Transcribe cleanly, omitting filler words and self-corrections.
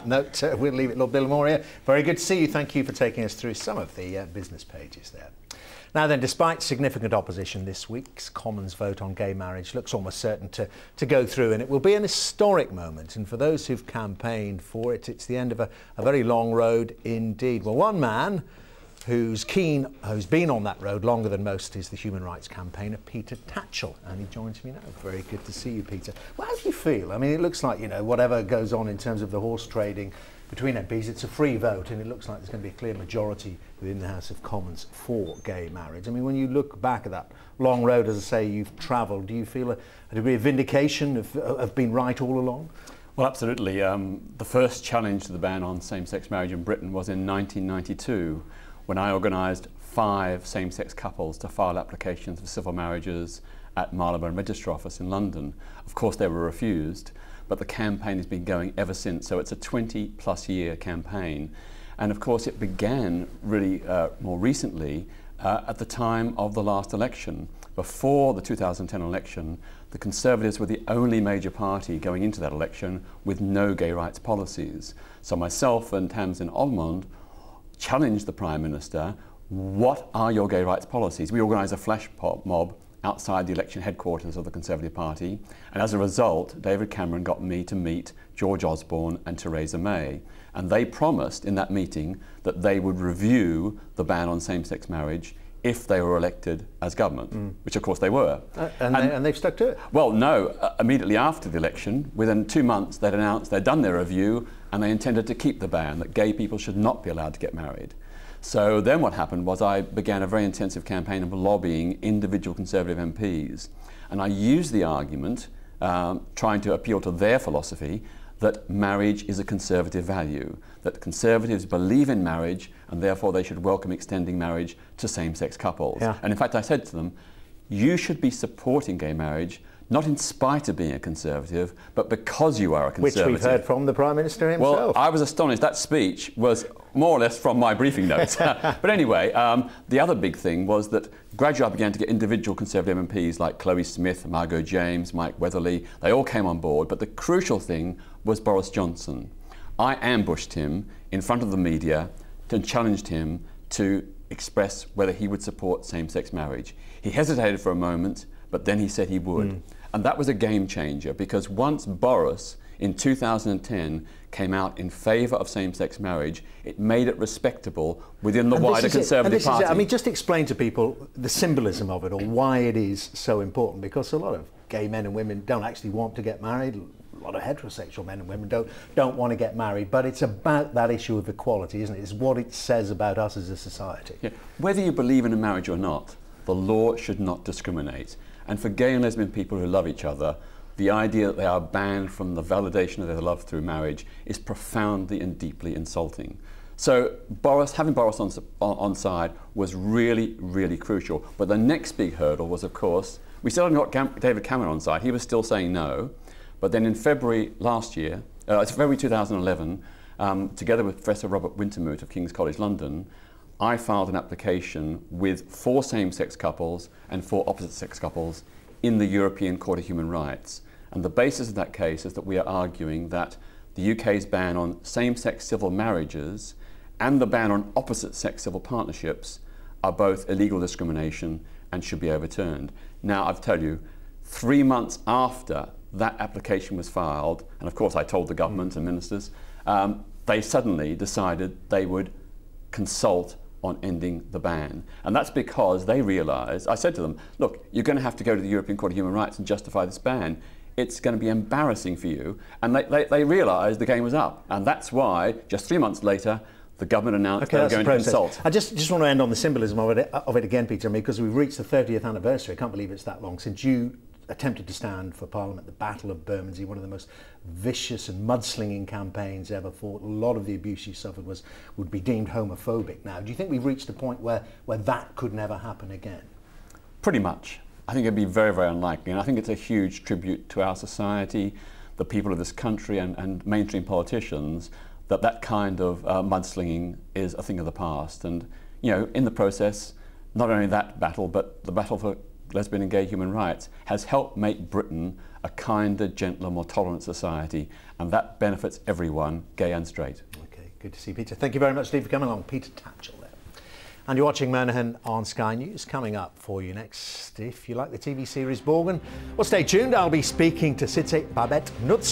No, we'll leave it. Lord Bill Moore here. Very good to see you. Thank you for taking us through some of the business pages there. Now then, despite significant opposition this week's Commons vote on gay marriage looks almost certain to go through, and it will be an historic moment. And for those who've campaigned for it, it's the end of a very long road indeed. Well, one man who's been on that road longer than most is the human rights campaigner Peter Tatchell, and he joins me now. Very good to see you, Peter. Well, how do you feel? I mean, it looks like, you know, whatever goes on in terms of the horse trading between MPs, it's a free vote, and it looks like there's going to be a clear majority within the House of Commons for gay marriage. I mean, when you look back at that long road, as I say, you've travelled, do you feel a degree of vindication of being right all along? Well, absolutely. The first challenge to the ban on same-sex marriage in Britain was in 1992, when I organised 5 same-sex couples to file applications for civil marriages at Marylebone Registrar Office in London. Of course, they were refused, but the campaign has been going ever since, so it's a 20-plus year campaign. And of course, it began really more recently at the time of the last election. Before the 2010 election, the Conservatives were the only major party going into that election with no gay rights policies. So myself and Tamsin Almond challenged the Prime Minister, what are your gay rights policies? We organised a flash mob outside the election headquarters of the Conservative Party, and as a result, David Cameron got me to meet George Osborne and Theresa May. And they promised in that meeting that they would review the ban on same-sex marriage if they were elected as government, which of course they were. And they've stuck to it? Well, no. Immediately after the election, within 2 months, they'd announced they'd done their review and they intended to keep the ban, that gay people should not be allowed to get married. So then what happened was I began a very intensive campaign of lobbying individual Conservative MPs. And I used the argument, trying to appeal to their philosophy, that marriage is a conservative value, that Conservatives believe in marriage and therefore they should welcome extending marriage to same-sex couples. Yeah. And in fact, I said to them, you should be supporting gay marriage, not in spite of being a Conservative, but because you are a Conservative. Which we've heard from the Prime Minister himself. Well, I was astonished. That speech was more or less from my briefing notes. But anyway, the other big thing was that gradually I began to get individual Conservative MPs like Chloe Smith, Margot James, Mike Weatherly. They all came on board, but the crucial thing was Boris Johnson. I ambushed him in front of the media and challenged him to express whether he would support same-sex marriage. He hesitated for a moment, but then he said he would. And that was a game changer, because once Boris in 2010 came out in favour of same-sex marriage, it made it respectable within the wider Conservative Party. I mean, just explain to people the symbolism of it, or why it is so important, because a lot of gay men and women don't actually want to get married. A lot of heterosexual men and women don't want to get married, but it's about that issue of equality, isn't it? It's what it says about us as a society. Yeah. Whether you believe in a marriage or not, the law should not discriminate. And for gay and lesbian people who love each other, the idea that they are banned from the validation of their love through marriage is profoundly and deeply insulting. So having Boris on side was really, really crucial. But the next big hurdle was, of course, we still hadn't got David Cameron on side. He was still saying no. But then in February last year, February 2011, together with Professor Robert Wintermuth of King's College London, I filed an application with 4 same-sex couples and 4 opposite-sex couples in the European Court of Human Rights. And the basis of that case is that we are arguing that the UK's ban on same-sex civil marriages and the ban on opposite-sex civil partnerships are both illegal discrimination and should be overturned. Now, I'll tell you, 3 months after that application was filed, and of course I told the government and ministers, they suddenly decided they would consult on ending the ban. And that's because they realised, I said to them, look, you're going to have to go to the European Court of Human Rights and justify this ban. It's going to be embarrassing for you. And they realised the game was up. And that's why, just 3 months later, the government announced they were going to consult. I just want to end on the symbolism of it again, Peter, because we've reached the 30th anniversary. I can't believe it's that long since you attempted to stand for Parliament, the Battle of Bermondsey, one of the most vicious and mudslinging campaigns ever fought. A lot of the abuse you suffered would be deemed homophobic now. Do you think we've reached a point where that could never happen again? Pretty much. I think it'd be very, very unlikely. And I think it's a huge tribute to our society, the people of this country and mainstream politicians, that kind of mudslinging is a thing of the past. And, you know, in the process, not only that battle, but the battle for lesbian and gay human rights has helped make Britain a kinder, gentler, more tolerant society, and that benefits everyone, gay and straight. Okay, good to see Peter. Thank you very much, Steve, for coming along. Peter Tatchell there. And you're watching Murnaghan on Sky News. Coming up for you next, if you like the TV series Borgen, well, stay tuned. I'll be speaking to Sitze Babette Nutzer.